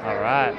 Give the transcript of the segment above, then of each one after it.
All right.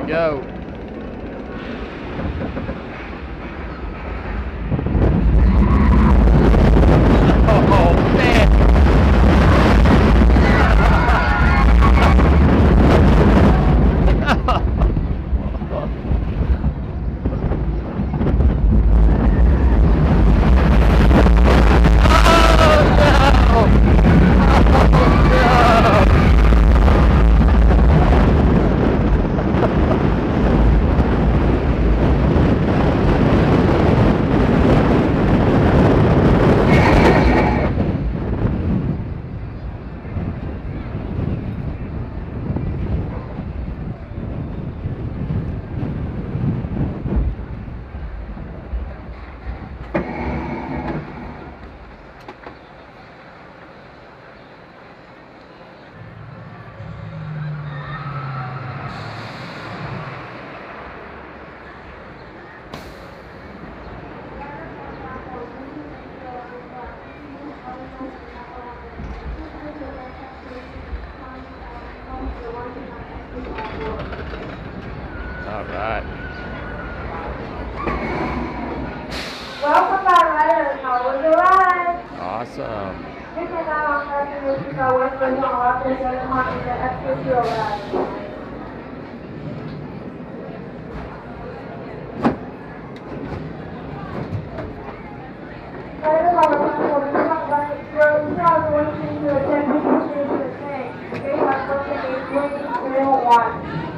Go. Oh, man. All right. Welcome back, riders. How was the ride? Awesome. This is our destination for West Virginia, left and 700 the extra fuel ride. Riders on the platform, do not run it through 2018 to attend the station tank. They have something they don't want.